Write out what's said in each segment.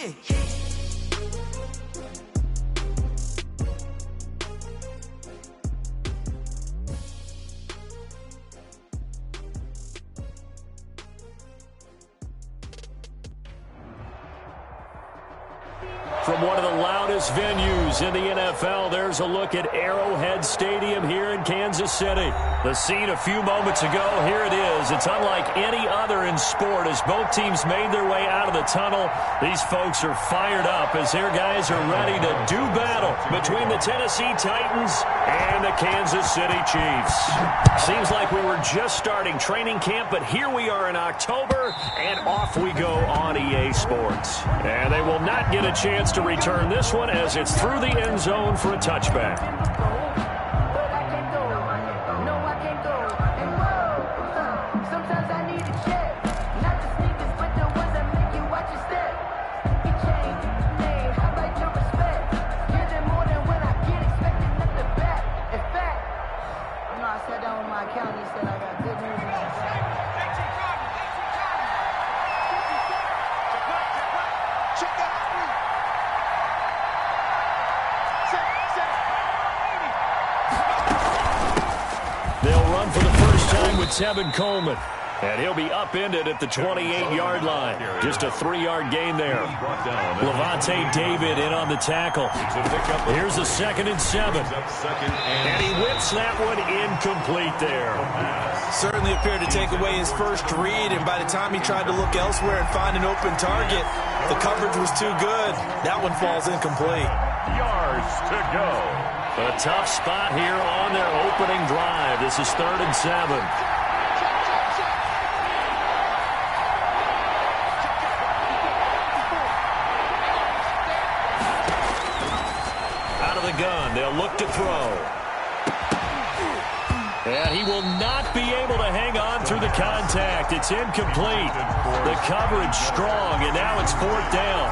From one of the loudest venues in the NFL, there's a look at Arrowhead Stadium here in Kansas City. The scene a few moments ago, here it is. It's unlike any other in sport as both teams made their way out of the tunnel. These folks are fired up as their guys are ready to do battle between the Tennessee Titans and the Kansas City Chiefs. Seems like we were just starting training camp, but here we are in October, and off we go on EA Sports. And they will not get a chance to return this one as it's through the end zone for a touchback. Tevin Coleman, and he'll be upended at the 28-yard line. Just a 3-yard gain there. Levante David in on the tackle. Here's a 2nd and 7. And he whips that one incomplete there. Certainly appeared to take away his first read, and by the time he tried to look elsewhere and find an open target, the coverage was too good. That one falls incomplete. Yards to go. A tough spot here on their opening drive. This is 3rd and 7. Gun. They'll look to throw. And he will not be able to hang on through the contact. It's incomplete. The coverage strong, and now it's 4th down.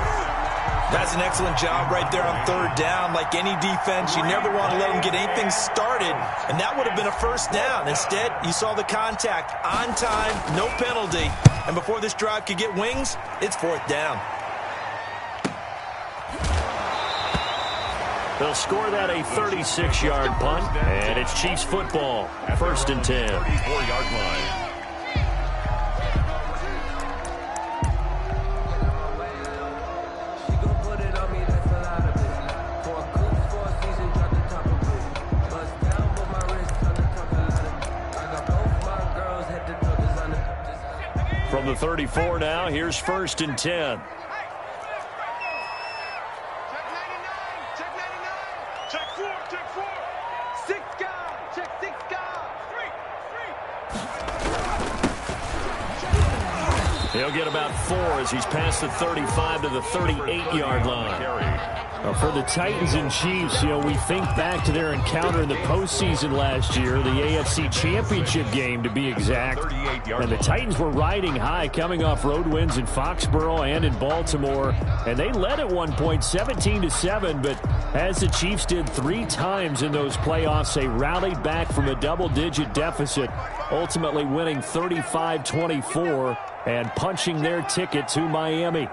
That's an excellent job right there on 3rd down. Like any defense, you never want to let them get anything started, and that would have been a 1st down. Instead, you saw the contact on time, no penalty, and before this drive could get wings, it's 4th down. They'll score that a 36-yard punt, and it's Chiefs football. 1st and 10. 34-yard line. From the 34 now, here's 1st and 10. He'll get about 4 as he's past the 35 to the 38-yard line. For the Titans and Chiefs, we think back to their encounter in the postseason last year, the AFC Championship game to be exact. And the Titans were riding high, coming off road wins in Foxborough and in Baltimore. And they led at one point 17-7, but as the Chiefs did 3 times in those playoffs, they rallied back from a double-digit deficit, ultimately winning 35-24 and punching their ticket to Miami.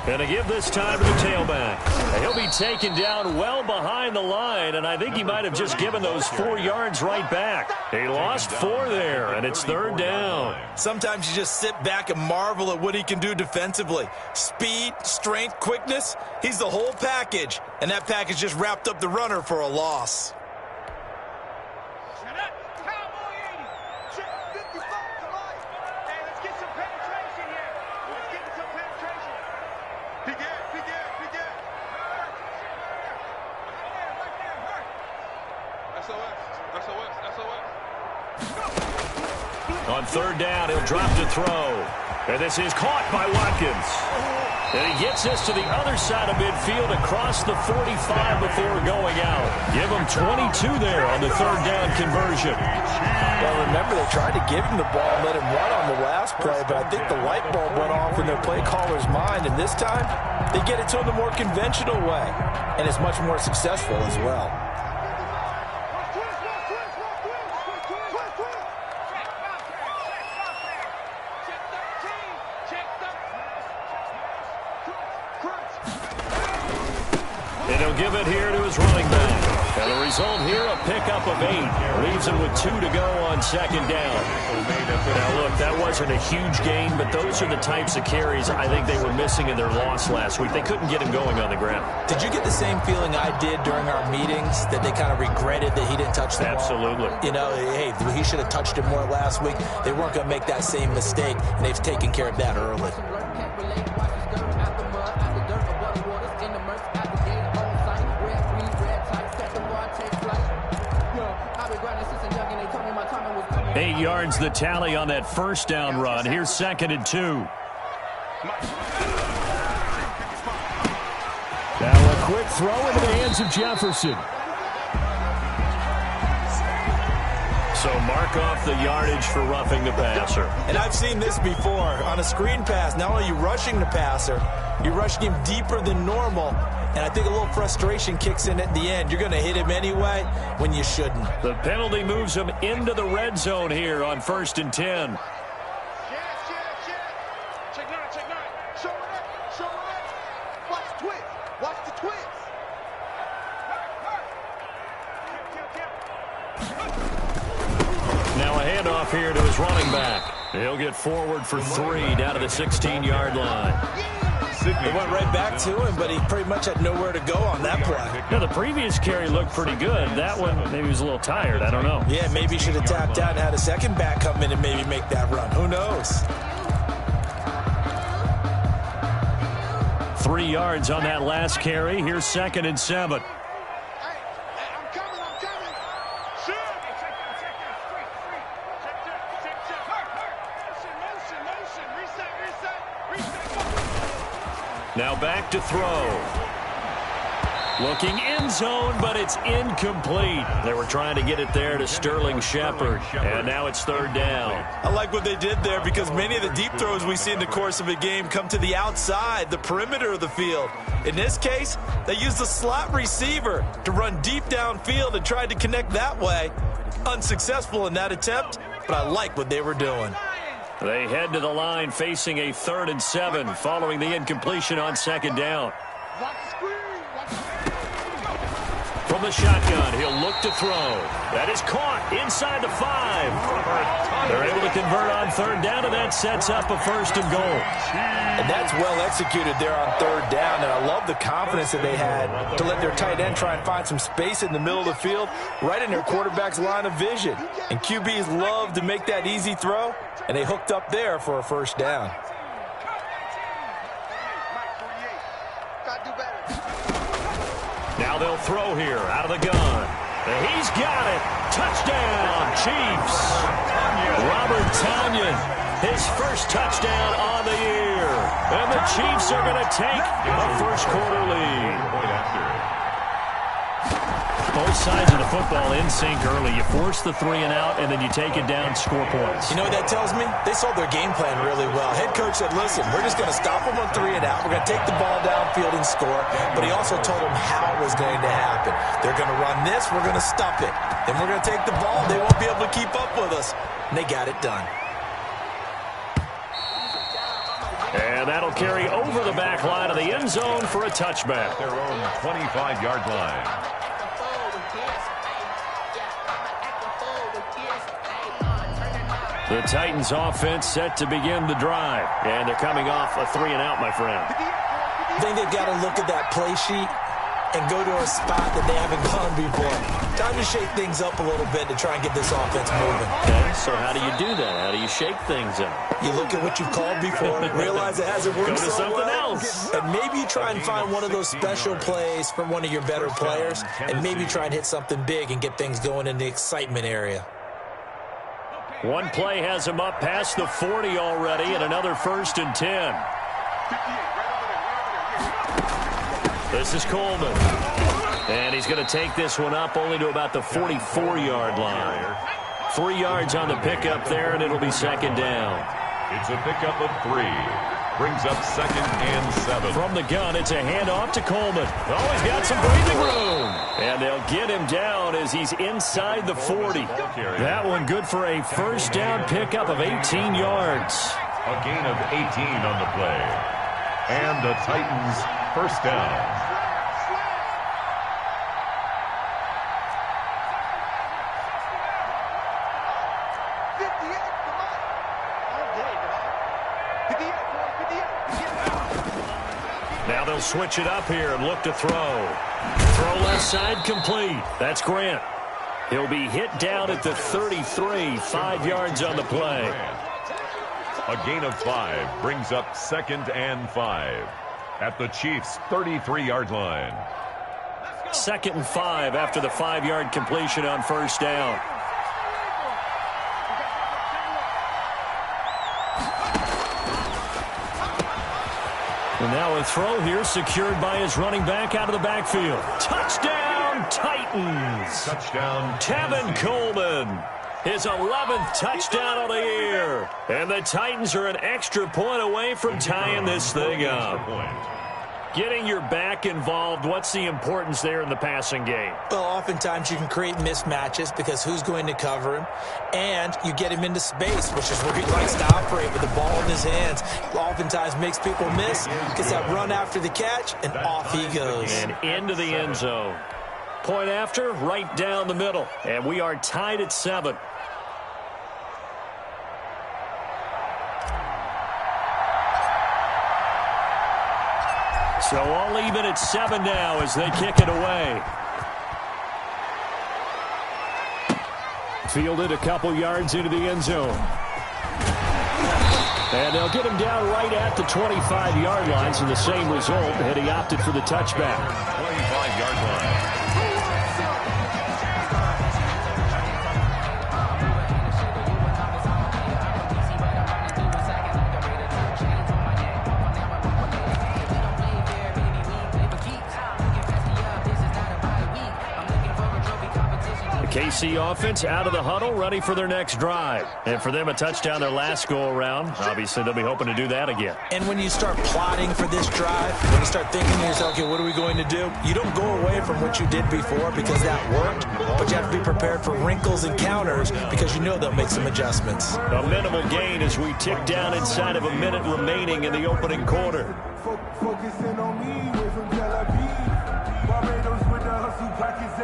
And to give this time to the tailback. And he'll be taken down well behind the line, and I think he might have just given those 4 yards right back. He lost 4 there, and it's 3rd down. Sometimes you just sit back and marvel at what he can do defensively. Speed, strength, quickness, he's the whole package, and that package just wrapped up the runner for a loss. On 3rd down, he'll drop to throw. And this is caught by Watkins. And he gets this to the other side of midfield across the 45 before going out. Give him 22 there on the 3rd down conversion. Well, remember, they tried to give him the ball and let him run on the last play, but I think the light bulb went off in their play caller's mind, and this time they get it to him the more conventional way, and it's much more successful as well. give it here to his running back. And the result here, a pickup of 8. Leaves him with 2 to go on second down. Now, look, that wasn't a huge gain, but those are the types of carries I think they were missing in their loss last week. They couldn't get him going on the ground. Did you get the same feeling I did during our meetings, that they kind of regretted that he didn't touch the ball? Absolutely. You know, hey, he should have touched it more last week. They weren't going to make that same mistake, and they've taken care of that early. Eight yards the tally on that first down run. Here's 2nd and 2. Now a quick throw into the hands of Jefferson. So mark off the yardage for roughing the passer. And I've seen this before. On a screen pass, not only are you rushing the passer, you're rushing him deeper than normal. And I think a little frustration kicks in at the end. You're going to hit him anyway when you shouldn't. The penalty moves him into the red zone here on 1st and 10. Now a handoff here to his running back. He'll get forward for 3 down to the 16-yard line. They went right back to him, but he pretty much had nowhere to go on that play. Now, the previous carry looked pretty good. That one, maybe he was a little tired. I don't know. Yeah, maybe he should have tapped out and had a second back come in and maybe make that run. Who knows? 3 yards on that last carry. Here's 2nd and 7. Now back to throw. Looking end zone, but it's incomplete. They were trying to get it there to Sterling Shepard, and now it's 3rd down. I like what they did there, because many of the deep throws we see in the course of a game come to the outside, the perimeter of the field. In this case, they used the slot receiver to run deep downfield and tried to connect that way. Unsuccessful in that attempt, but I like what they were doing. They head to the line facing a 3rd and 7 following the incompletion on 2nd down. From the shotgun, he'll look to throw. That is caught inside the 5. They're able to convert on 3rd down, and that sets up a 1st and goal. And that's well executed there on 3rd down, and I love the confidence that they had to let their tight end try and find some space in the middle of the field, right in their quarterback's line of vision. And QBs love to make that easy throw, and they hooked up there for a 1st down. Now they'll throw here out of the gun. And he's got it. Touchdown, Chiefs. Robert Tonyan, his first touchdown on the year. And the Chiefs are going to take a first-quarter lead. Both sides of the football in sync early. You force the 3 and out, and then you take it down, score points. You know what that tells me? They saw their game plan really well. Head coach said, listen, we're just going to stop them on 3 and out. We're going to take the ball downfield and score. But he also told them how it was going to happen. They're going to run this. We're going to stop it. Then we're going to take the ball. They won't be able to keep up with us. And they got it done. And that'll carry over the back line of the end zone for a touchback. Their own 25-yard line. The Titans offense set to begin the drive. And they're coming off a 3 and out, my friend. I think they've got to look at that play sheet and go to a spot that they haven't gone before. Time to shake things up a little bit to try and get this offense moving. Okay, so how do you do that? How do you shake things up? You look at what you've called before, realize it hasn't worked Go to so something well, else. and maybe you try and find one of those special plays from one of your better players, and maybe try and hit something big and get things going in the excitement area. One play has him up past the 40 already, and another 1st and 10. This is Coleman. And he's going to take this one up only to about the 44-yard line. 3 yards on the pickup there, and it'll be 2nd down. It's a pickup of 3. Brings up 2nd and 7. From the gun, it's a handoff to Coleman. Oh, he's got some breathing room. And they'll get him down as he's inside the 40. That one good for a 1st down pickup of 18 yards. A gain of 18 on the play. And the Titans 1st down. they'll switch it up here and look to throw. Throw left side complete. That's Grant. He'll be hit down at the 33, 5 yards on the play. A gain of 5 brings up 2nd and 5 at the Chiefs' 33-yard line. 2nd and 5 after the 5-yard completion on first down. And now a throw here secured by his running back out of the backfield. Touchdown, Titans. Touchdown, Tevin Coleman. His 11th touchdown of the year. And the Titans are an extra point away from tying this thing up. Getting your back involved, what's the importance there in the passing game? Well, oftentimes you can create mismatches because who's going to cover him? And you get him into space, which is where he likes to operate with the ball in his hands. Oftentimes makes people miss, gets that run after the catch, and off he goes. And into the end zone. Point after, right down the middle. And we are tied at 7. So all even at 7 now as they kick it away. Fielded a couple yards into the end zone. And they'll get him down right at the 25-yard line, so the same result, and he opted for the touchback. 25-yard line. KC offense out of the huddle, ready for their next drive. And for them, a touchdown their last go-around. Obviously, they'll be hoping to do that again. And when you start plotting for this drive, when you start thinking to yourself, okay, what are we going to do? You don't go away from what you did before because that worked, but you have to be prepared for wrinkles and counters because you know they'll make some adjustments. A minimal gain as we tick down inside of a minute remaining in the opening quarter. Focusing on me, away from Tel Aviv. Barbados with the hustle, pockets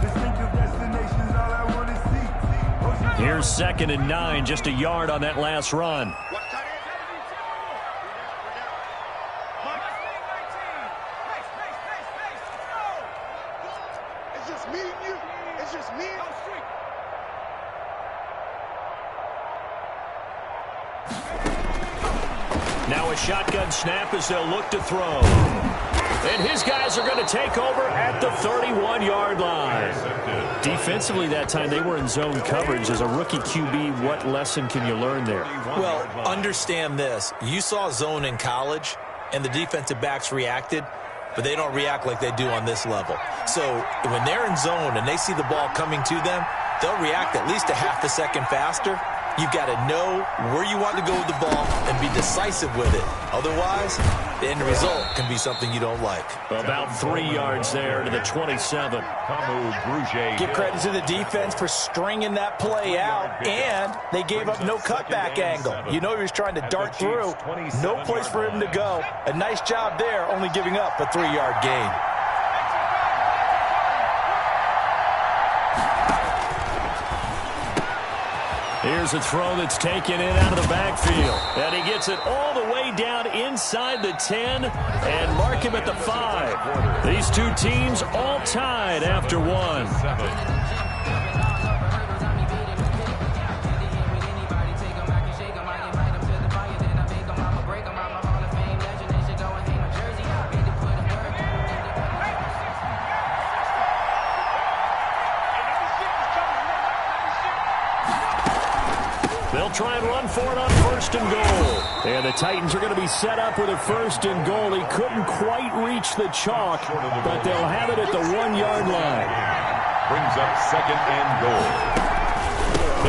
distinctive destinations, all I want to see. Here's 2nd and 9, just a yard on that last run. It's just me and you. It's just me and Now a shotgun snap as they'll look to throw. And his guys are going to take over at the 31-yard line. Defensively that time, they were in zone coverage. As a rookie QB, what lesson can you learn there? Well, understand this. You saw zone in college, and the defensive backs reacted, but they don't react like they do on this level. So when they're in zone and they see the ball coming to them, they'll react at least a half a second faster. You've got to know where you want to go with the ball and be decisive with it. Otherwise, the end result can be something you don't like. About 3 yards there to the 27. Give credit to the defense for stringing that play out, and they gave up no cutback angle. You know he was trying to dart through. No place for him to go. A nice job there, only giving up a 3-yard gain. Here's a throw that's taken in out of the backfield. And he gets it all the way down inside the 10 and mark him at the 5. These two teams all tied after 1. They'll try and run for it on 1st and goal. And the Titans are going to be set up with a 1st and goal. He couldn't quite reach the chalk, but they'll have it at the 1-yard line. Brings up 2nd and goal.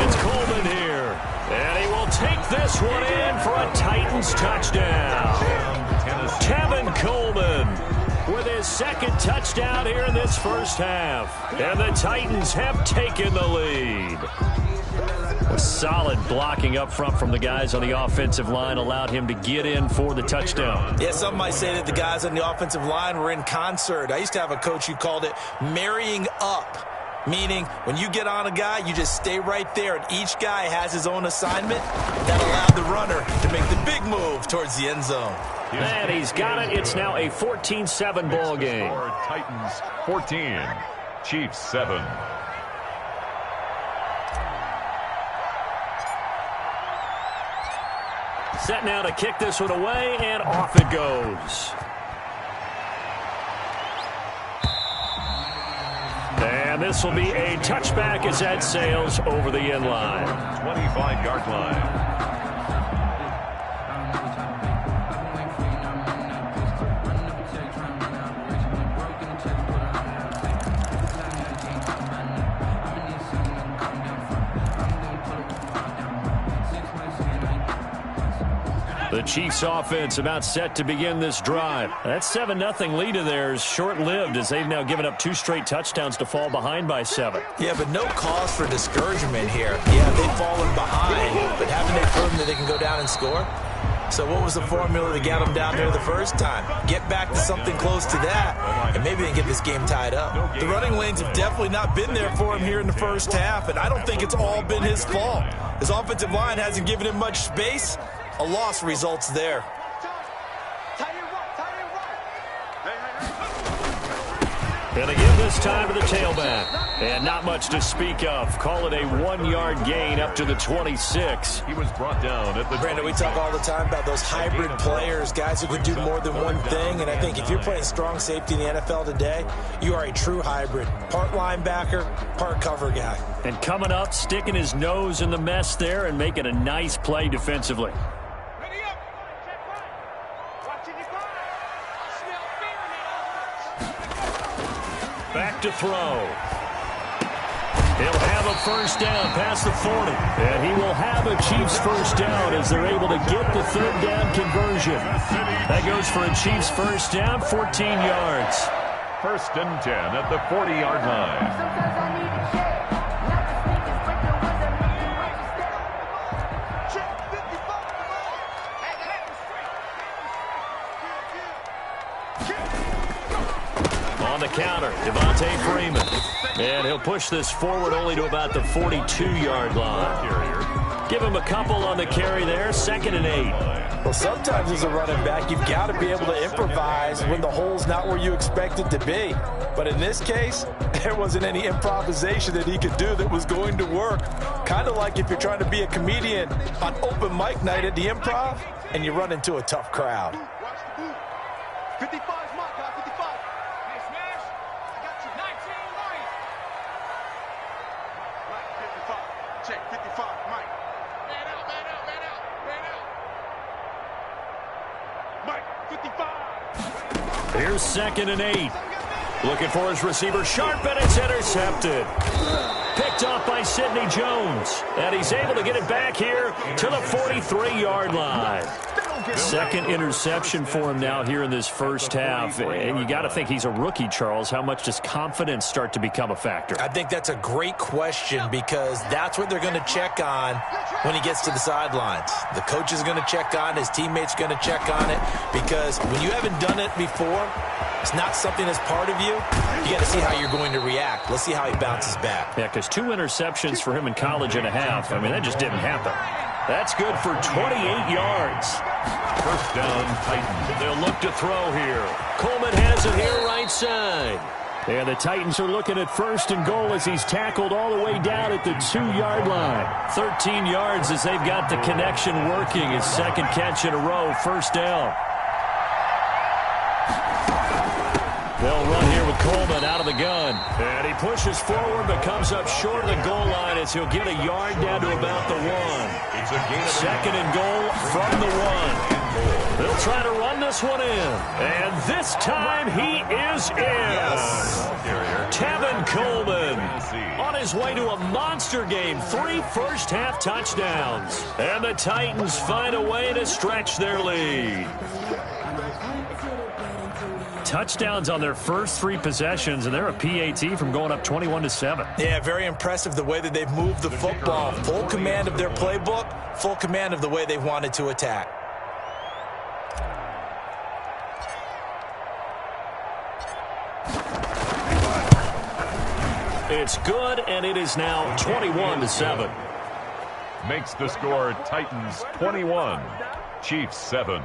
It's Coleman here. And he will take this one in for a Titans touchdown. Tevin Coleman with his 2nd touchdown here in this first half. And the Titans have taken the lead. Solid blocking up front from the guys on the offensive line allowed him to get in for the touchdown. Yeah, some might say that the guys on the offensive line were in concert. I used to have a coach who called it marrying up. Meaning, when you get on a guy, you just stay right there, and each guy has his own assignment. That allowed the runner to make the big move towards the end zone. And he's got it. It's now a 14-7 ball game. Titans 14, Chiefs 7. Set now to kick this one away, and off it goes. And this will be a touchback as that sails over the end line. 25-yard line. The Chiefs offense about set to begin this drive. That 7-0 lead of theirs short-lived as they've now given up 2 straight touchdowns to fall behind by 7. Yeah, but no cause for discouragement here. Yeah, they've fallen behind, but haven't they proven that they can go down and score? So what was the formula to get them down there the first time? Get back to something close to that, and maybe they can get this game tied up. The running lanes have definitely not been there for him here in the first half, and I don't think it's all been his fault. His offensive line hasn't given him much space. A loss results there. Gonna give this time to the tailback. And not much to speak of. Call it a 1-yard gain up to the 26. He was brought down at the Brandon, we talk all the time about those hybrid players, guys who can do more than one thing. And I think if you're playing strong safety in the NFL today, you are a true hybrid. Part linebacker, part cover guy. And coming up, sticking his nose in the mess there and making a nice play defensively. Back to throw. He'll have a first down past the 40. And he will have a Chiefs first down as they're able to get the third down conversion. That goes for a Chiefs first down, 14 yards. 1st and 10 at the 40-yard line. On the counter, Devontae Freeman. And he'll push this forward only to about the 42-yard line. Give him a couple on the carry there, 2nd and 8. Well, sometimes as a running back, you've got to be able to improvise when the hole's not where you expect it to be. But in this case, there wasn't any improvisation that he could do that was going to work. Kind of like if you're trying to be a comedian on open mic night at the Improv and you run into a tough crowd. 55's my guy, 55. Hey, Smash, I got you 19 right. Mike, 55. Check, 55, Mike. Man out, man out, man out, man out. Mike, 55. Here's 2nd and 8. Looking for his receiver, Sharp, and it's intercepted. Picked off by Sidney Jones. And he's able to get it back here to the 43-yard line. 2nd interception for him now here in this first half. And you got to think he's a rookie, Charles. How much does confidence start to become a factor? I think that's a great question because that's what they're going to check on when he gets to the sidelines. The coach is going to check on it. His teammates are going to check on it because when you haven't done it before, it's not something that's part of you. You got to see how you're going to react. Let's see how he bounces back. Yeah, because 2 interceptions for him in college and a half. I mean, that just didn't happen. That's good for 28 yards. 1st down, Titans. They'll look to throw here. Coleman has it here right side. And the Titans are looking at 1st and goal as he's tackled all the way down at the 2-yard line. 13 yards as they've got the connection working. His 2nd catch in a row, 1st down. They'll run here with Coleman out of the gun. And he pushes forward but comes up short of the goal line as he'll get a yard down to about the 1. It's a gain of 2nd and goal from the 1. They'll try to run this one in. And this time he is in. Tevin Coleman on his way to a monster game. 3 first-half touchdowns. And the Titans find a way to stretch their lead. Touchdowns on their first 3 possessions, and they're a PAT from going up 21-7. Yeah, very impressive the way that they've moved the football. Full command of their playbook, full command of the way they've wanted to attack. It's good, and it is now 21-7. Makes the score Titans 21, Chiefs 7.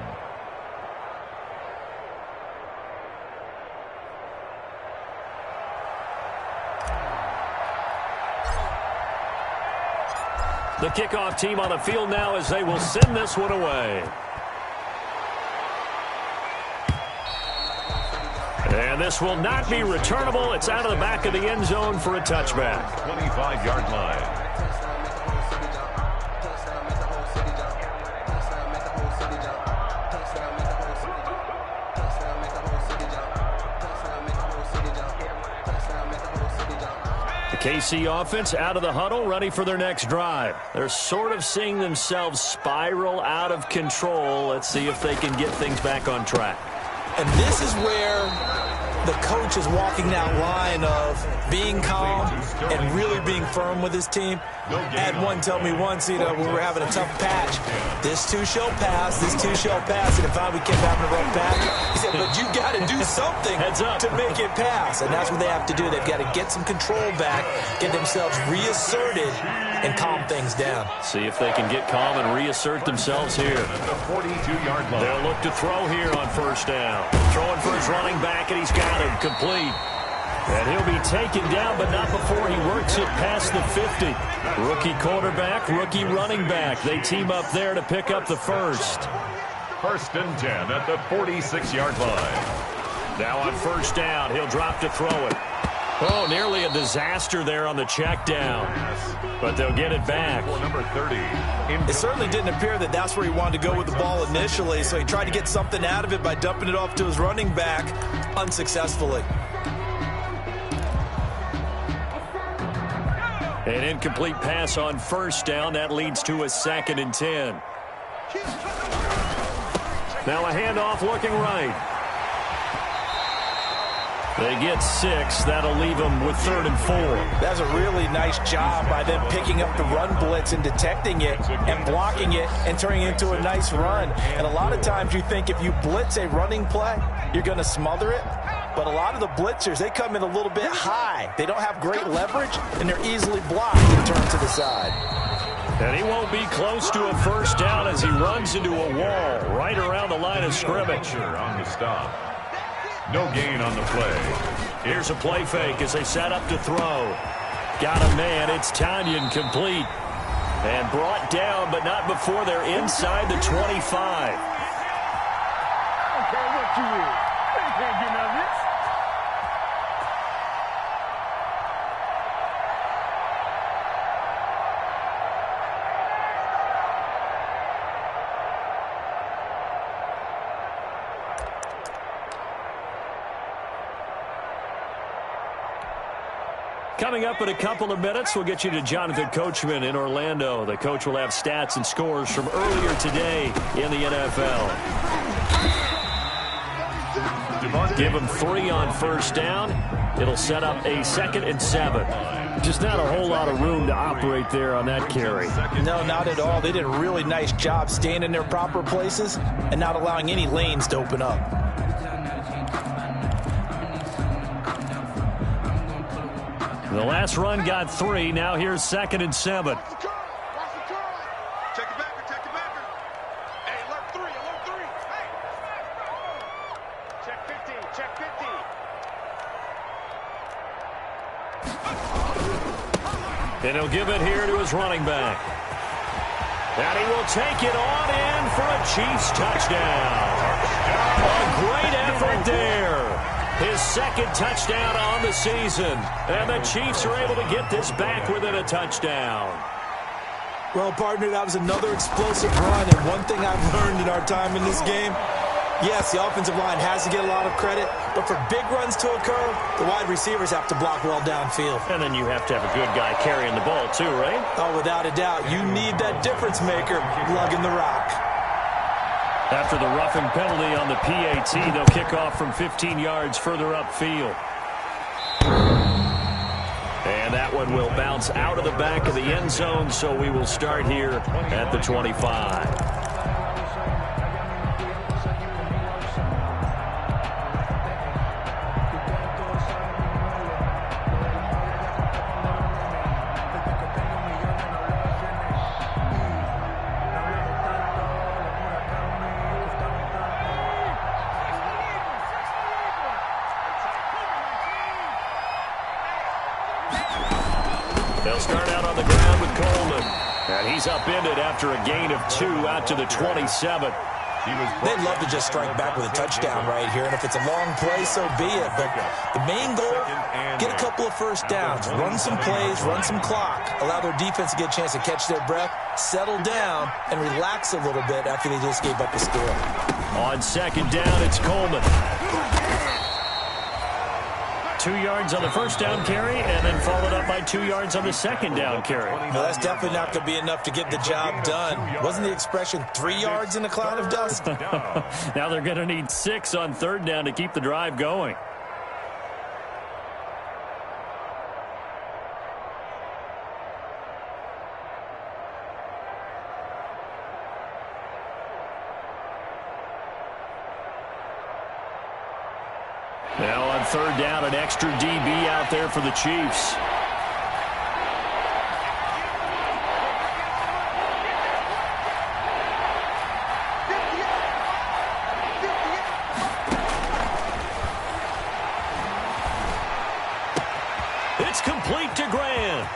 The kickoff team on the field now as they will send this one away. And this will not be returnable. It's out of the back of the end zone for a touchback. 25-yard line. KC offense out of the huddle, ready for their next drive. They're sort of seeing themselves spiral out of control. Let's see if they can get things back on track. And this is where the coach is walking that line of being calm and really being firm with his team. I had one tell me once, when we were having a tough patch, this too shall pass, this too shall pass. And if we kept having a rough patch, he said, but you got to do something to make it pass. And that's what they have to do. They've got to get some control back, get themselves reasserted, and calm things down. See if they can get calm and reassert themselves here. At the 42-yard line. They'll look to throw here on first down. Throwing for his running back, and he's got him complete. And he'll be taken down, but not before he works it past the 50. Rookie quarterback, rookie running back. They team up there to pick up the first. First and 10 at the 46-yard line. Now on first down, he'll drop to throw it. Oh, nearly a disaster there on the check down. But they'll get it back. For number 30. It certainly didn't appear that that's where he wanted to go with the ball initially, so he tried to get something out of it by dumping it off to his running back unsuccessfully. An incomplete pass on first down. That leads to a 2nd and 10. Now a handoff looking right. They get 6. That'll leave them with 3rd and 4. That's a really nice job by them picking up the run blitz and detecting it and blocking it and turning it into a nice run. And a lot of times you think if you blitz a running play, you're going to smother it. But a lot of the blitzers, they come in a little bit high. They don't have great leverage, and they're easily blocked and turned to the side. And he won't be close to a first down as he runs into a wall right around the line of scrimmage. On the stop. No gain on the play. Here's a play fake as they set up to throw. Got a man. It's Vaunion complete. And brought down, but not before they're inside the 25. I don't care what you is. You can't get none of this. Coming up in a couple of minutes, we'll get you to Jonathan Coachman in Orlando. The coach will have stats and scores from earlier today in the NFL. Give him 3 on first down. It'll set up a 2nd and 7. Just not a whole lot of room to operate there on that carry. No, not at all. They did a really nice job staying in their proper places and not allowing any lanes to open up. The last run got 3. Now here's 2nd and 7. Check it back, check it back. Hey, alert 3, alert 3. Hey. Check 15, check 15. And he'll give it here to his running back. And he will take it on in for a Chiefs touchdown. A great effort there. His 2nd touchdown on the season. And the Chiefs are able to get this back within a touchdown. Well, partner, that was another explosive run. And one thing I've learned in our time in this game, yes, the offensive line has to get a lot of credit. But for big runs to occur, the wide receivers have to block well downfield. And then you have to have a good guy carrying the ball too, right? Oh, without a doubt. You need that difference maker lugging the rock. After the roughing penalty on the PAT, they'll kick off from 15 yards further upfield. And that one will bounce out of the back of the end zone, so we will start here at the 25. And he's upended after a gain of 2 out to the 27. They'd love to just strike back with a touchdown right here, and if it's a long play, so be it. But the main goal, get a couple of first downs, run some plays, run some clock, allow their defense to get a chance to catch their breath, settle down, and relax a little bit after they just gave up the score. On second down, it's Coleman. 2 yards on the first down carry, and then followed up by 2 yards on the second down carry. No, that's definitely not going to be enough to get the job done. Wasn't the expression 3 yards in a cloud of dust? Now they're going to need 6 on third down to keep the drive going. Now on third down, an extra DB out there for the Chiefs. It's complete to Grant.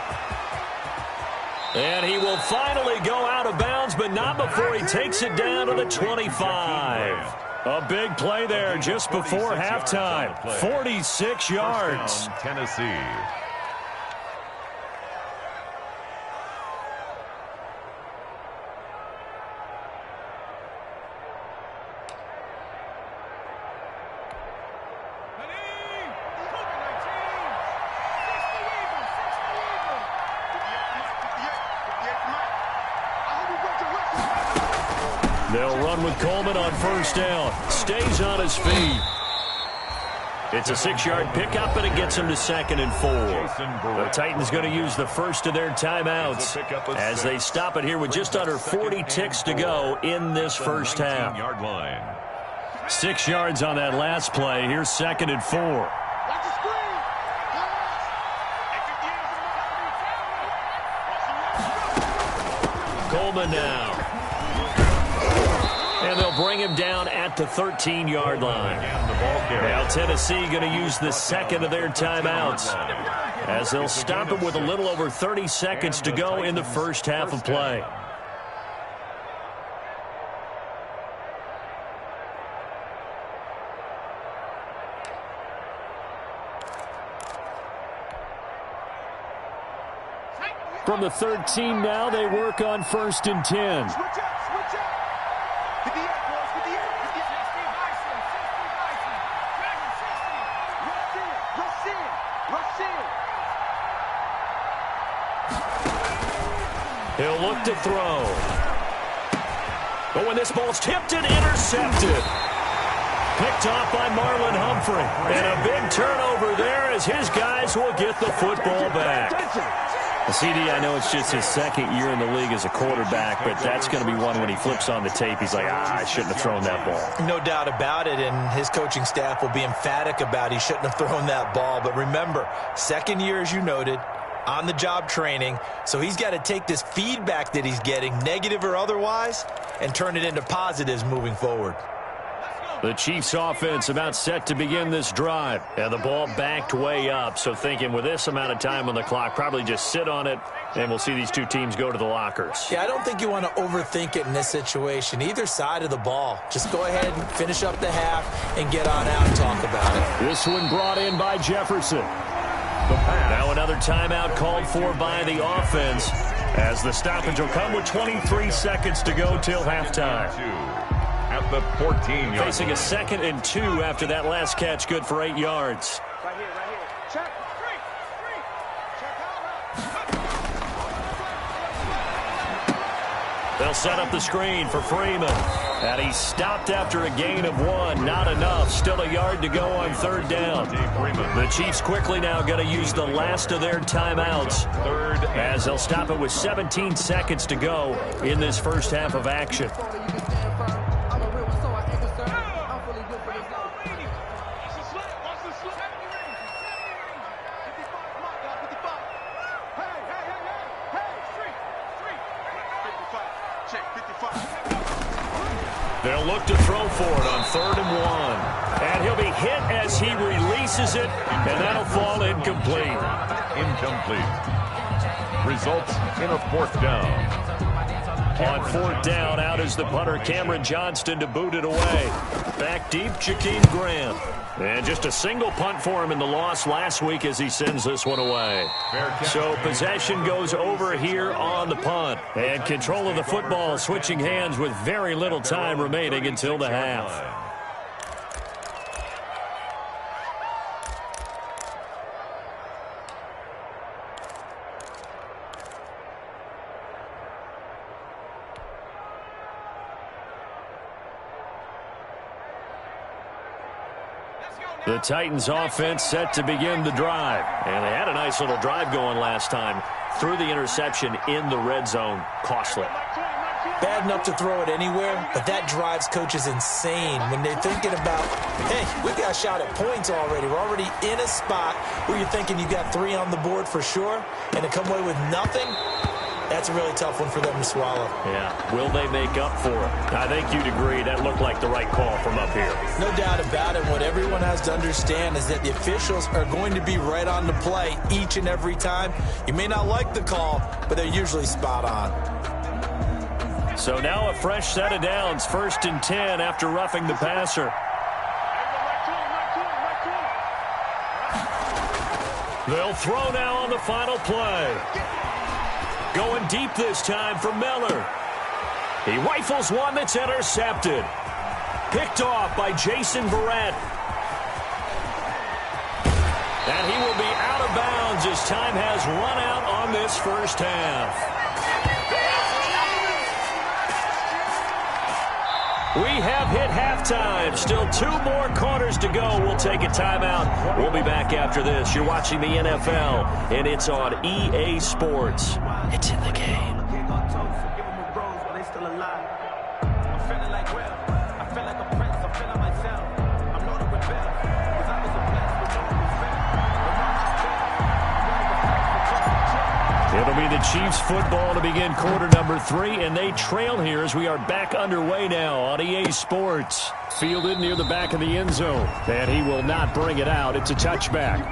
And he will finally go out of bounds, but not before he takes it down to the 25. A big play there just before halftime. 46 yards. Tennessee. They'll run with Coleman on first down. Stays on his feet. It's a 6-yard pickup, and it gets him to 2nd and 4. The Titans going to use the first of their timeouts as they stop it here with just under 40 ticks to go in this first half. 6 yards on that last play. Here's 2nd and 4. Coleman now. And they'll bring him down at the 13-yard line. Now Tennessee going to use the second of their timeouts as they'll stop it with a little over 30 seconds to go in the first half of play. From the 13 now, they work on 1st and 10. He'll look to throw. But when this ball's tipped and intercepted. Picked off by Marlon Humphrey. And a big turnover there as his guys will get the football back. CD, I know it's just his second year in the league as a quarterback, but that's going to be one when he flips on the tape. He's like, I shouldn't have thrown that ball. No doubt about it, and his coaching staff will be emphatic about he shouldn't have thrown that ball. But remember, second year, as you noted, on-the-job training, so he's got to take this feedback that he's getting, negative or otherwise, and turn it into positives moving forward. The Chiefs offense about set to begin this drive. And the ball backed way up. So thinking with this amount of time on the clock, probably just sit on it, and we'll see these two teams go to the lockers. Yeah, I don't think you want to overthink it in this situation. Either side of the ball. Just go ahead and finish up the half and get on out and talk about it. This one brought in by Jefferson. Now another timeout called for by the offense as the stoppage will come with 23 seconds to go till halftime. At the 14-yard Facing a 2nd and 2 after that last catch, good for 8 yards. Right here. Check. They'll set up the screen for Freeman. And he's stopped after a gain of 1. Not enough. Still a yard to go on third down. The Chiefs quickly now going to use the last of their timeouts as they'll stop it with 17 seconds to go in this first half of action. They'll look to throw for it on 3rd and 1. And he'll be hit as he releases it, and that'll fall incomplete. results in a 4th down. On 4th down, out is the punter, Cameron Johnston, to boot it away. Back deep, Jakeem Graham. And just a single punt for him in the loss last week as he sends this one away. So possession goes over here on the punt. And control of the football switching hands with very little time remaining until the half. The Titans offense set to begin the drive. And they had a nice little drive going last time. Threw the interception in the red zone. Costly. Bad enough to throw it anywhere, but that drives coaches insane when they're thinking about, hey, we got a shot at points already. We're already in a spot where you're thinking you got 3 on the board for sure, and to come away with nothing, that's a really tough one for them to swallow. Yeah. Will they make up for it? I think you'd agree that looked like the right call from up here. No doubt about it. What everyone has to understand is that the officials are going to be right on the play each and every time. You may not like the call, but they're usually spot on. So now a fresh set of downs. 1st and 10 after roughing the passer. They'll throw now on the final play. Going deep this time for Miller. He rifles one that's intercepted. Picked off by Jason Verrett. And he will be out of bounds as time has run out on this first half. We have hit halftime. Still 2 more quarters to go. We'll take a timeout. We'll be back after this. You're watching the NFL, and it's on EA Sports. It's in the game. It'll be the Chiefs football to begin quarter number 3, and they trail here as we are back underway now on EA Sports. Fielded near the back of the end zone, and he will not bring it out. It's a touchback.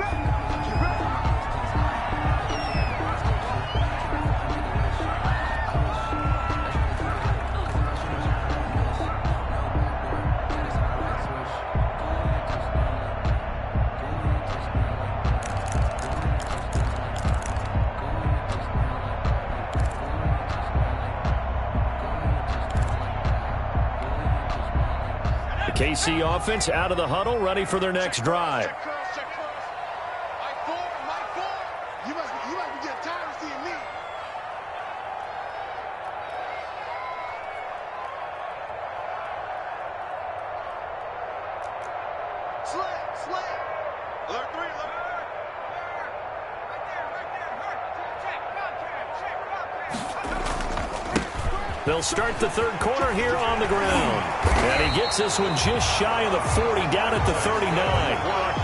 KC offense out of the huddle, ready for their next drive. They'll start the 3rd quarter here on the ground. And he gets this one just shy of the 40, down at the 39.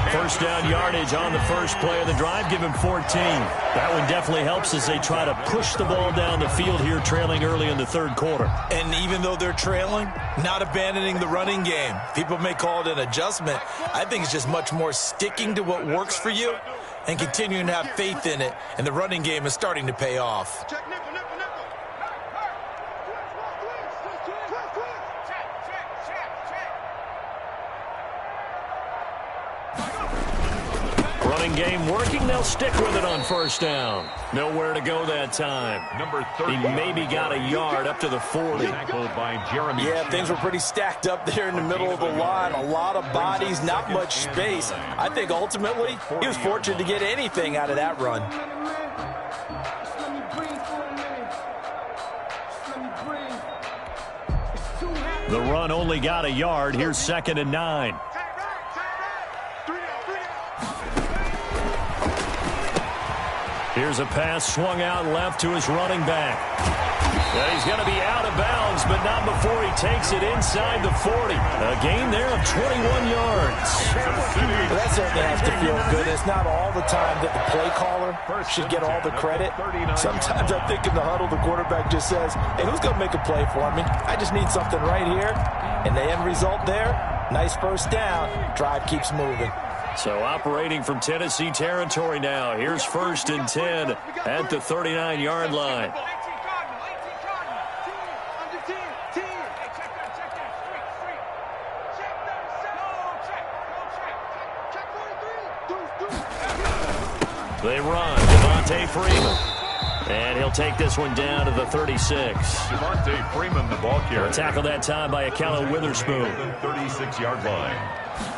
1st down yardage on the first play of the drive, give him 14. That one definitely helps as they try to push the ball down the field here, trailing early in the 3rd quarter. And even though they're trailing, not abandoning the running game. People may call it an adjustment. I think it's just much more sticking to what works for you and continuing to have faith in it. And the running game is starting to pay off. Running game working. They'll stick with it on 1st down. Nowhere to go that time. Number 30. He maybe got a yard up to the 40. By Jeremy. Yeah, things were pretty stacked up there in the middle of the line. A lot of bodies, not much space. I think ultimately he was fortunate to get anything out of that run. The run only got a yard. Here's 2nd and 9. Here's a pass swung out left to his running back. Well, he's going to be out of bounds, but not before he takes it inside the 40. A gain there of 21 yards. Well, that certainly has to feel good. It's not all the time that the play caller should get all the credit. Sometimes I think in the huddle, the quarterback just says, hey, who's going to make a play for me? I just need something right here. And the end result there, nice 1st down. Drive keeps moving. So operating from Tennessee territory now. Here's 1st and 10 at the 39-yard line. They run. Devontae Freeman. And he'll take this one down to the 36. Devontae Freeman, the ball carrier. Tackled that time by Akello Witherspoon. 36-yard line.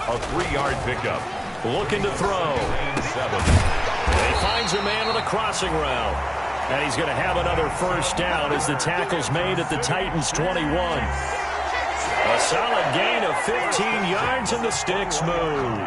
A 3-yard pickup. Looking to throw. He finds a man on the crossing route. And he's going to have another first down as the tackle's made at the Titans' 21. A solid gain of 15 yards and the sticks move.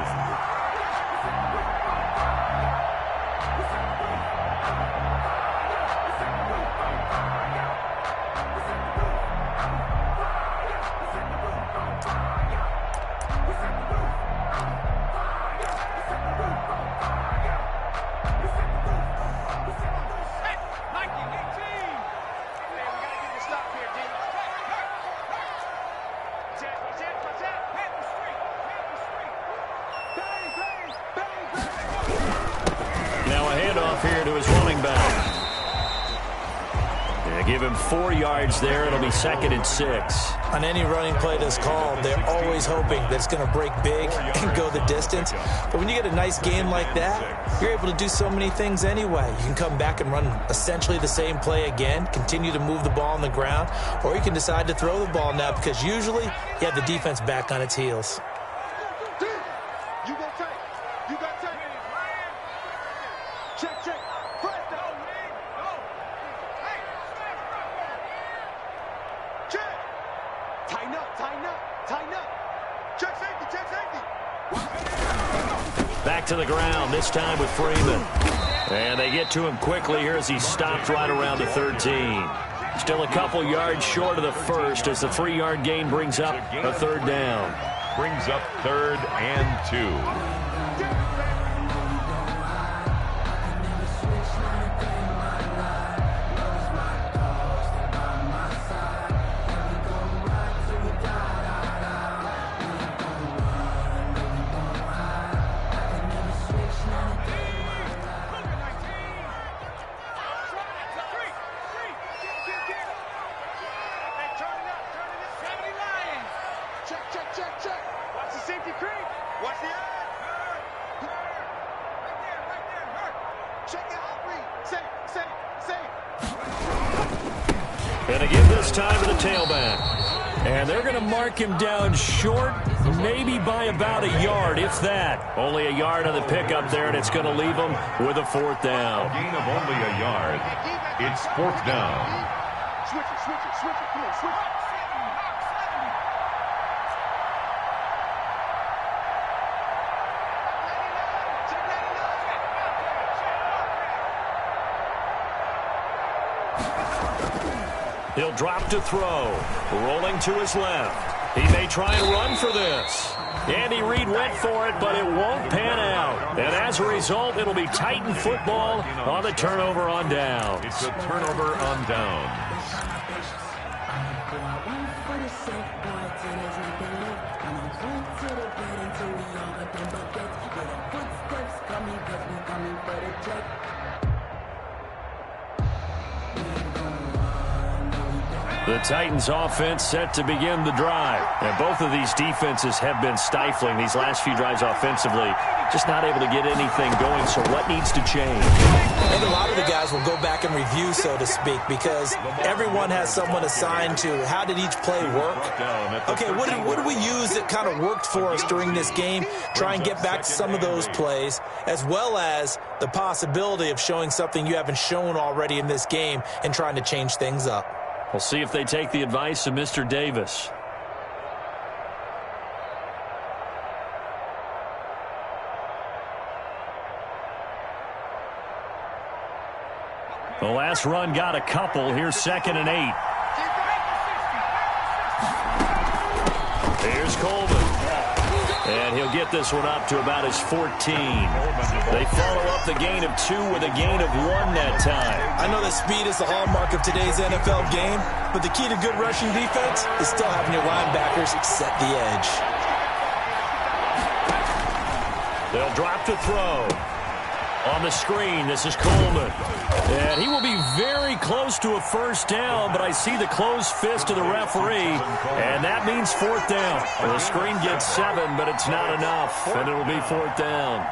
Here to his running back. Yeah, give him 4 yards there. It'll be 2nd and 6. On any running play that's called, they're always hoping that it's going to break big and go the distance. But when you get a nice game like that, you're able to do so many things anyway. You can come back and run essentially the same play again, continue to move the ball on the ground, or you can decide to throw the ball now because usually you have the defense back on its heels. Back to the ground, this time with Freeman. And they get to him quickly here as he stopped right around the 13. Still a couple yards short of the first as the 3-yard gain brings up a 3rd down. Brings up 3rd and 2. And again this time to the tailback. And they're going to mark him down short, maybe by about a yard, if that. Only a yard on the pickup there, and it's going to leave him with a 4th down. A gain of only a yard. It's 4th down. Switch it. Come on, switch it. He'll drop to throw. Rolling to his left. He may try and run for this. Andy Reid went for it, but it won't pan out. And as a result, it'll be Titan football on the turnover on downs. It's a turnover on downs. The Titans offense set to begin the drive. And both of these defenses have been stifling these last few drives offensively. Just not able to get anything going, so what needs to change? I think a lot of the guys will go back and review, so to speak, because everyone has someone assigned to how did each play work. Okay, what did we use that kind of worked for us during this game? Try and get back to some of those plays, as well as the possibility of showing something you haven't shown already in this game and trying to change things up. We'll see if they take the advice of Mr. Davis. The last run got a couple. Here's 2nd and 8. Here's Coleman. And he'll get this one up to about his 14. They follow up the gain of 2 with a gain of 1 that time. I know that speed is the hallmark of today's NFL game, but the key to good rushing defense is still having your linebackers set the edge. They'll drop to throw. On the screen, this is Coleman. And he will be very close to a first down, but I see the closed fist of the referee, and that means fourth down. The screen gets 7, but it's not enough, and it'll be fourth down.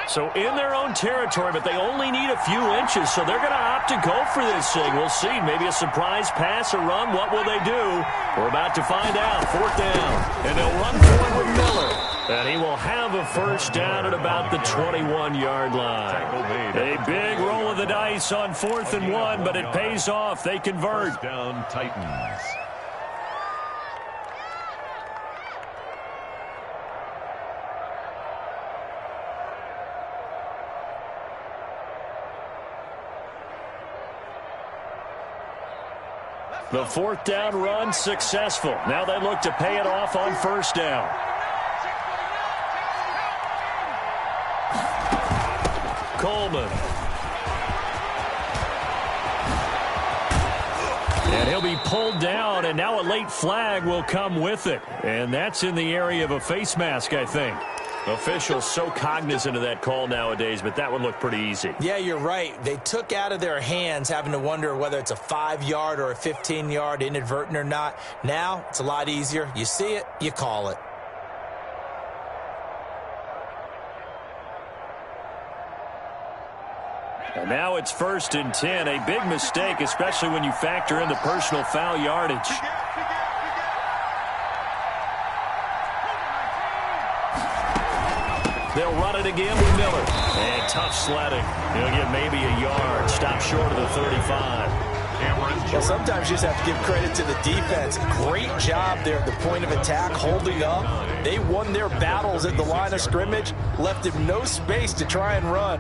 So in their own territory, but they only need a few inches, so they're going to opt to go for this thing. We'll see. Maybe a surprise pass or run. What will they do? We're about to find out. Fourth down. And they'll run for it with Miller. And he will have a first down at about the 21-yard line. A big roll of the dice on 4th and 1, but it pays off. They convert. First down, Titans. The fourth down run successful. Now they look to pay it off on first down. Coleman. And he'll be pulled down, and now a late flag will come with it. And that's in the area of a face mask, I think. Officials so cognizant of that call nowadays, but that would look pretty easy. Yeah, you're right. They took out of their hands having to wonder whether it's a 5-yard or a 15-yard inadvertent or not. Now it's a lot easier. You see it, you call it. And now it's 1st and 10. A big mistake, especially when you factor in the personal foul yardage. They'll run it again with Miller. And tough sledding. He'll get maybe a yard. Stop short of the 35. Well, sometimes you just have to give credit to the defense. Great job there at the point of attack, holding up. They won their battles at the line of scrimmage, left him no space to try and run.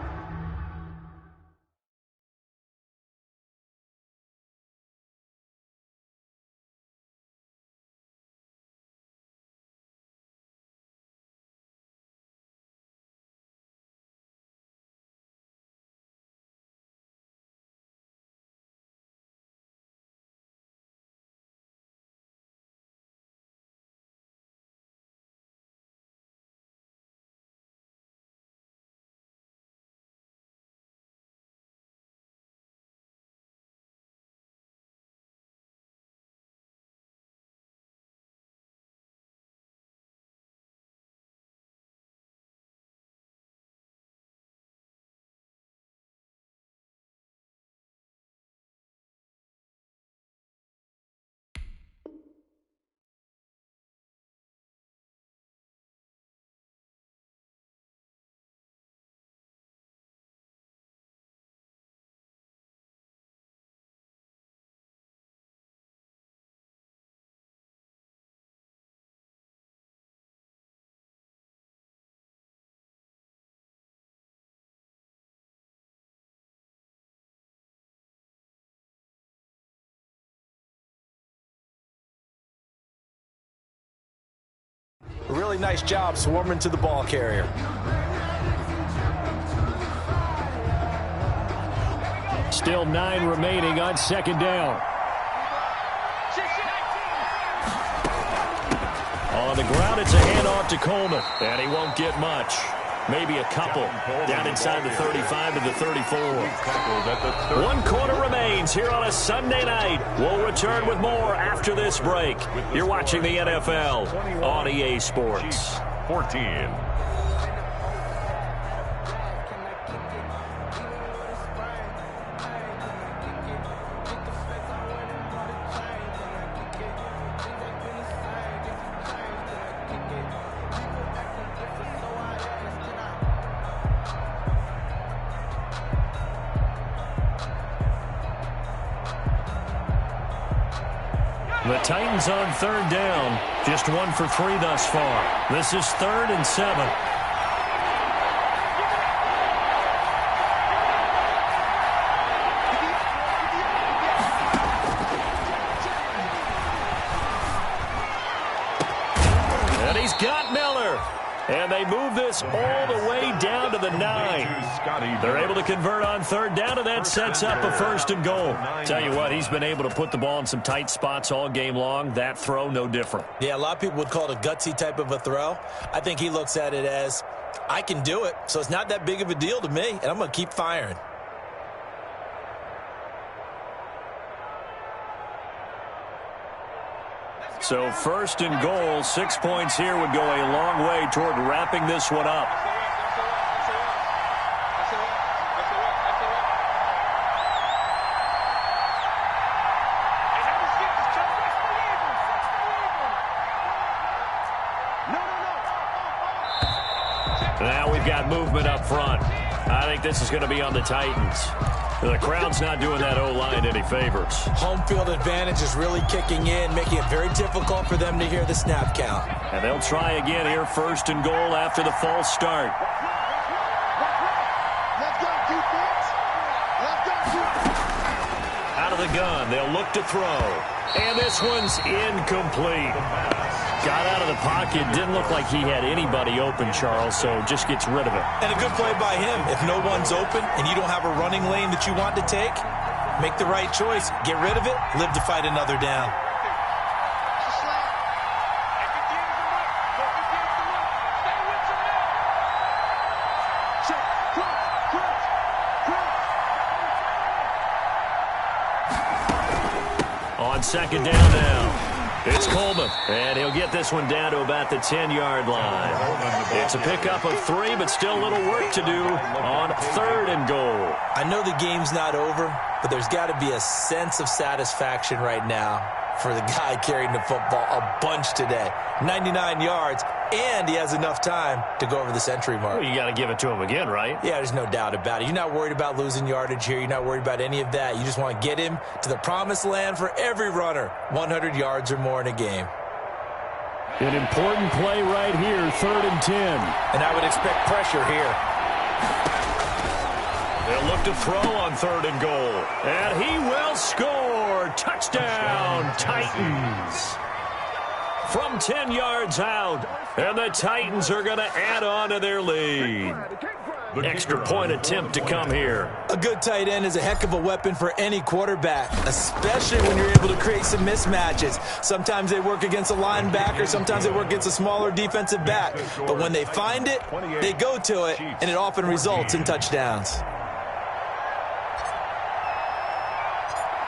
Really nice job swarming to the ball carrier. Still 9 remaining on 2nd down. On the ground, it's a handoff to Coleman, and he won't get much. Maybe a couple down inside the 35 to the 34. 1 quarter remains here on a Sunday night. We'll return with more after this break. You're watching the NFL on EA Sports. 14. The Titans on third down. Just 1 for 3 thus far. This is 3rd and 7. And he's got Miller. And they move this all the way down to the 9. They're able to convert on third down, and that sets up a 1st and goal. Tell you what, he's been able to put the ball in some tight spots all game long. That throw, no different. Yeah, a lot of people would call it a gutsy type of a throw. I think he looks at it as, I can do it, so it's not that big of a deal to me, and I'm going to keep firing. So 1st and goal, 6 points here would go a long way toward wrapping this one up. Now we've got movement up front. I think this is going to be on the Titans. The crowd's not doing that O-line any favors. Home field advantage is really kicking in, making it very difficult for them to hear the snap count. And they'll try again here, 1st and goal after the false start. Out of the gun, they'll look to throw. And this one's incomplete. Got out of the pocket, didn't look like he had anybody open, Charles, so just gets rid of it. And a good play by him. If no one's open and you don't have a running lane that you want to take, make the right choice. Get rid of it, live to fight another down. On 2nd down now. It's Coleman, and he'll get this one down to about the 10-yard line. It's a pickup of 3, but still a little work to do on 3rd and goal. I know the game's not over, but there's got to be a sense of satisfaction right now for the guy carrying the football a bunch today. 99 yards, and he has enough time to go over the century mark. Well, you got to give it to him again, right? Yeah, there's no doubt about it. You're not worried about losing yardage here. You're not worried about any of that. You just want to get him to the promised land for every runner, 100 yards or more in a game. An important play right here, 3rd and 10. And I would expect pressure here. They'll look to throw on 3rd and goal. And he will score. Touchdown, Titans. From 10 yards out. And the Titans are going to add on to their lead. Extra point attempt to come here. A good tight end is a heck of a weapon for any quarterback, especially when you're able to create some mismatches. Sometimes they work against a linebacker, sometimes they work against a smaller defensive back. But when they find it, they go to it, and it often results in touchdowns.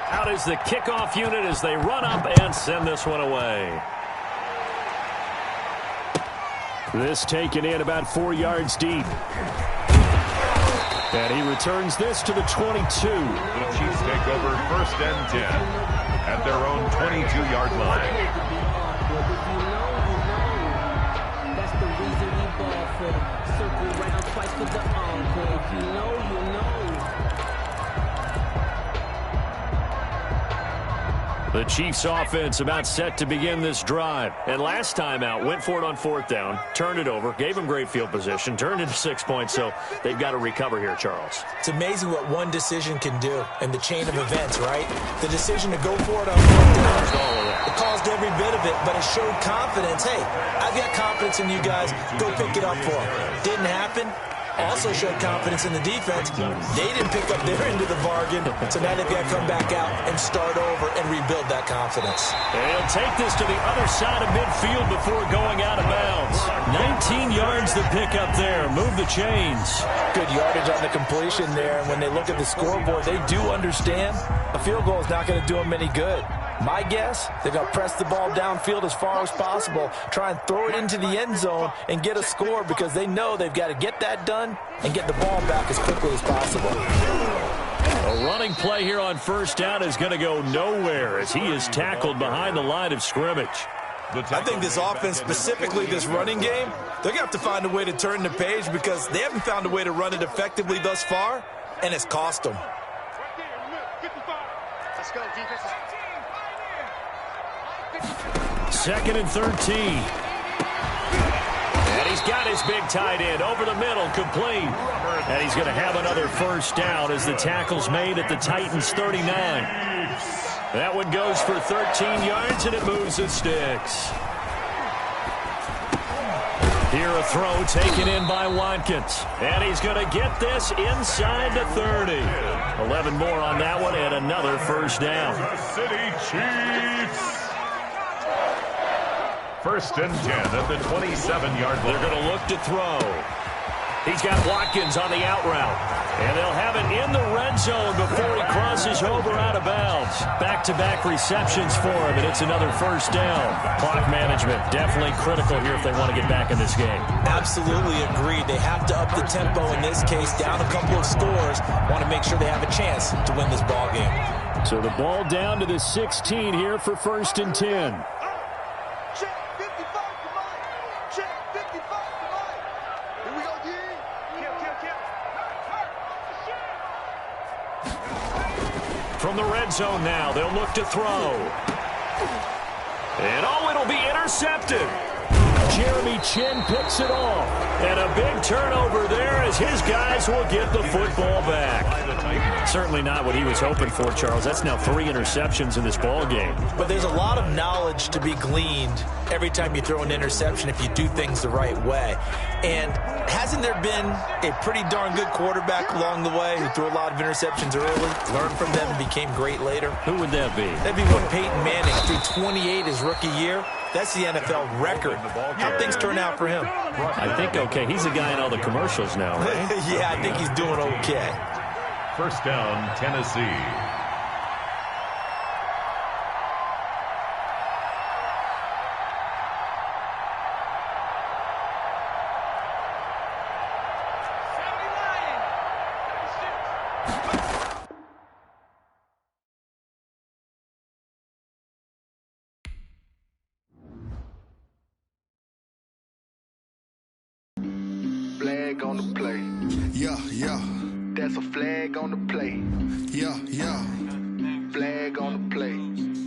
Out is the kickoff unit as they run up and send this one away. This taken in about 4 yards deep. And he returns this to the 22. The Chiefs take over 1st and 10 at their own 22-yard line. That's the reason we ball for the circle round twice for the encore. If you know, you know. The Chiefs offense about set to begin this drive. And last time out, went for it on 4th down, turned it over, gave them great field position, turned into 6 points, so they've got to recover here, Charles. It's amazing what one decision can do in the chain of events, right? The decision to go for it on 4th down. It caused every bit of it, but it showed confidence. Hey, I've got confidence in you guys. Go pick it up for them. Didn't happen. Also showed confidence in the defense. They didn't pick up their end of the bargain, so now they've got to come back out and start over and rebuild that confidence. They'll take this to the other side of midfield before going out of bounds. 19 yards to pick up there. Move the chains. Good yardage on the completion there, and when they look at the scoreboard, they do understand a field goal is not going to do them any good. My guess, they're going to press the ball downfield as far as possible, try and throw it into the end zone and get a score because they know they've got to get that done and get the ball back as quickly as possible. A running play here on 1st down is going to go nowhere as he is tackled behind the line of scrimmage. I think this offense, specifically this running game, they're going to have to find a way to turn the page because they haven't found a way to run it effectively thus far, and it's cost them. Let's go, defense. 2nd and 13. And he's got his big tight end over the middle, complete. And he's going to have another first down as the tackle's made at the Titans' 39. That one goes for 13 yards, and it moves the sticks. Here a throw taken in by Watkins. And he's going to get this inside the 30. 11 more on that one, and another first down. The City Chiefs. 1st and 10 at the 27-yard line. They're going to look to throw. He's got Watkins on the out route. And they'll have it in the red zone before he crosses over out of bounds. Back-to-back receptions for him, and it's another first down. Clock management definitely critical here if they want to get back in this game. Absolutely agreed. They have to up the tempo in this case, down a couple of scores. Want to make sure they have a chance to win this ball game. So the ball down to the 16 here for 1st and 10. From the red zone now, they'll look to throw. And it'll be intercepted. Jeremy Chin picks it off. And a big turnover there as his guys will get the football back. Certainly not what he was hoping for, Charles. That's now 3 interceptions in this ball game. But there's a lot of knowledge to be gleaned every time you throw an interception if you do things the right way. And hasn't there been a pretty darn good quarterback along the way who threw a lot of interceptions early, learned from them, and became great later? Who would that be? That'd be when Peyton Manning threw 28 his rookie year. That's the NFL record. How things turn out for him? I think okay. He's a guy in all the commercials now, right? Yeah, I think he's doing okay. 1st down, Tennessee. Flag on the play. Yeah, yeah. That's a flag on the play. Yeah, yeah. Flag on the play.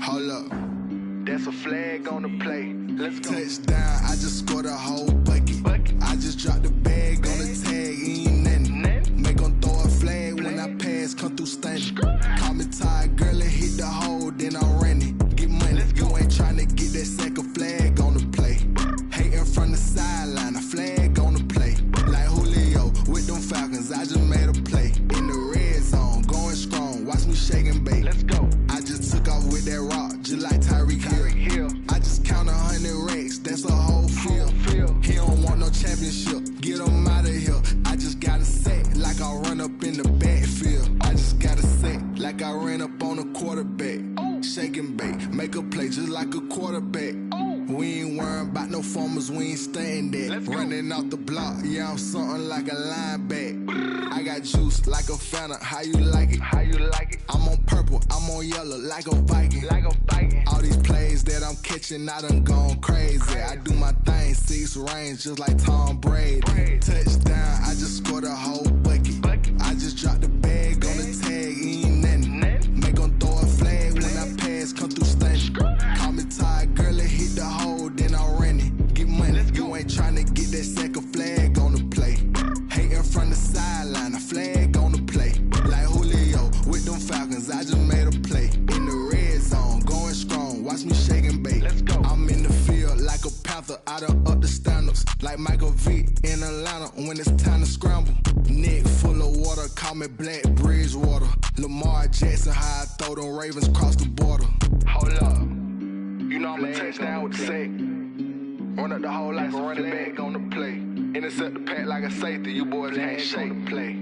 Hold up. That's a flag on the play. Let's go. Touchdown, I just scored a whole bucket. I just dropped the bag on the tag, ain't nothing. Make them throw a flag when I pass, come through stunning. Call me tired, girl, and hit the hole, then I'm running. Get money, you ain't trying to get that second flag on the play. Hating from the sideline, a flag on the play. Like Julio with them Falcons, I just made a play. In the red zone, going strong, watch me shake and bake. Let's go. I just took off with that rock, just like Tyreek Hill. I just count 100 racks, that's a whole field. He don't want no championship, get him out of here. I just got a set, like I run up in the backfield. I just got a set, like I ran up on a quarterback. Shake and bake, make a play just like a quarterback. We ain't worrying about no formers, we ain't staying there. Running off the block, yeah, I'm something like a linebacker. I got juice like a Fanta, how you like it? How you like it? I'm on purple, I'm on yellow, like a Viking. Like a Viking. All these plays that I'm catching, I done gone crazy. I do my thing, 6 range, just like Tom Brady. Touchdown, I just scored a whole bucket. I just dropped the bag on the tag, ain't nothing. Make them throw a flag when I pass, come through stunning. Call me tired, girl, and hit the hole, then I'm running. Get money, you ain't trying to get that second flag on the play. Hating from the sideline, a flag on the play. Like Julio with them Falcons, I just made a play. In the red zone, going strong, watch me shake and bake. Let's go. I'm in the field like a Panther, I done up the standards. Like Michael Vick in Atlanta when it's time to scramble. Neck full of water, call me Black Bridgewater. Lamar Jackson, how I throw them Ravens cross the border. Hold up. You know I'm a touchdown with the sack. Run up the hole like a running back on the play. Intercept the pack like a safety. You boys ain't shake the play.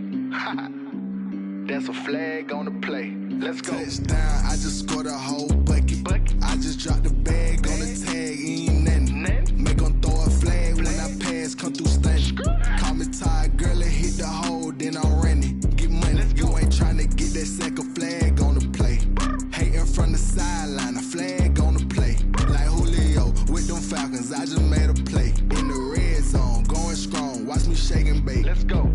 That's a flag on the play. Let's go. Touchdown, I just scored a whole bucket. I just dropped the bag on the tag, ain't nothing. Make them throw a flag when I pass, come through stunning. Call me tired, girl, and hit the hole, then I'm running. Get money, you ain't trying to get that second flag on the play. Hating from the sideline, a flag on the play. Like Julio with them Falcons, I just made a play. In the red zone, going strong, watch me shake and bake. Let's go.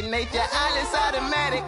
nature, all is automatic.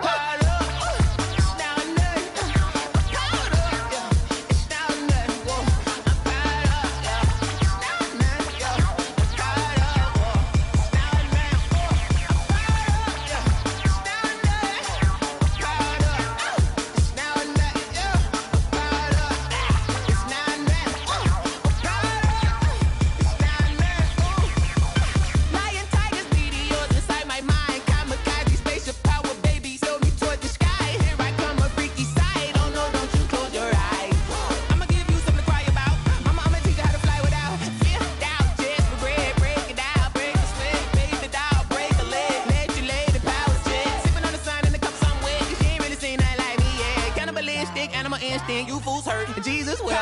You fools hurt. Jesus will.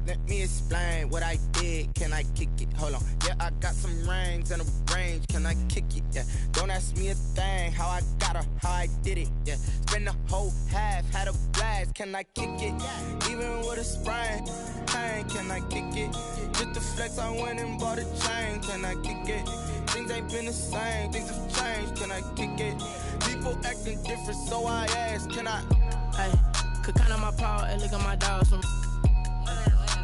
Let me explain what I did. Can I kick it? Hold on. Yeah, I got some rings and a range. Can I kick it? Yeah. Don't ask me a thing. How I got her, how I did it. Yeah. Spend the whole half, had a blast. Can I kick it? Even with a sprain. Pain, can I kick it? Just the flex, I went and bought a chain. Can I kick it? Things ain't been the same. Things have changed. Can I kick it? People acting different, so I ask. Can I? Hey, could count on my power and look at my dogs from.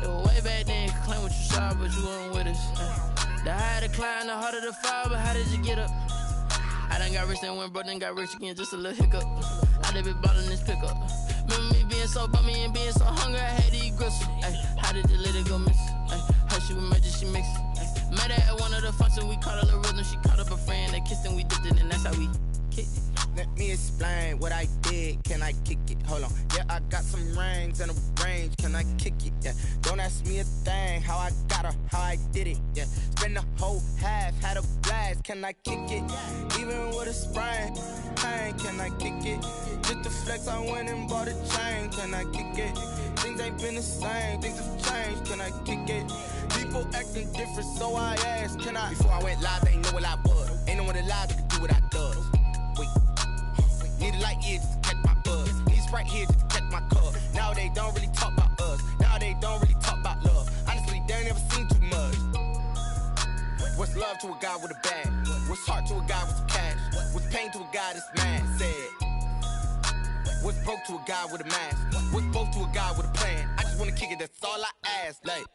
Way back then, you could claim what you saw, but you weren't with us. The higher the climb, the harder the fall, but how did you get up? I done got rich and went broke, then got rich again, just a little hiccup. I done been ballin' this pickup. Remember me being so bummy and being so hungry, I had to eat gristle. How did you let it go miss? How she was magic, she mixed. Met her at one of the functions, we caught a little rhythm. She caught up a friend, they kissed and we dipped it, and that's how we kicked it. Let me explain what I did. Can I kick it? Hold on. Yeah, I got some rings and a range. Can I kick it? Yeah. Don't ask me a thing. How I got her, how I did it. Yeah. Spend the whole half, had a blast. Can I kick it? Even with a sprain. Pain, can I kick it? Just the flex, I went and bought a chain. Can I kick it? Things ain't been the same. Things have changed. Can I kick it? People acting different, so I asked. Can I? Before I went live, they ain't know what I was. Ain't no one alive that could do what I does. Wait. Need a light here just to catch my buzz. Need Sprite here just to catch my cup. Now they don't really talk about us. Now they don't really talk about love. Honestly, they ain't never seen too much. What's love to a guy with a bag? What's heart to a guy with some cash? What's pain to a guy that's mad? Said. What's broke to a guy with a mask? What's both to a guy with a plan? I just wanna kick it, that's all I ask. Like,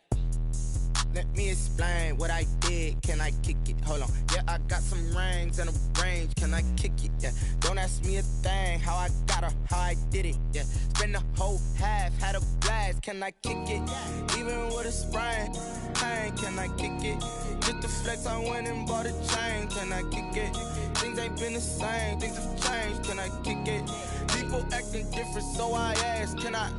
let me explain what I did. Can I kick it? Hold on. Yeah, I got some rings and a range. Can I kick it? Yeah. Don't ask me a thing. How I got her, how I did it. Yeah. Spend the whole half, had a blast. Can I kick it? Even with a sprain. Pain, can I kick it? Just the flex, I went and bought a chain. Can I kick it? Things ain't been the same. Things have changed. Can I kick it? People acting different, so I ask. Can I?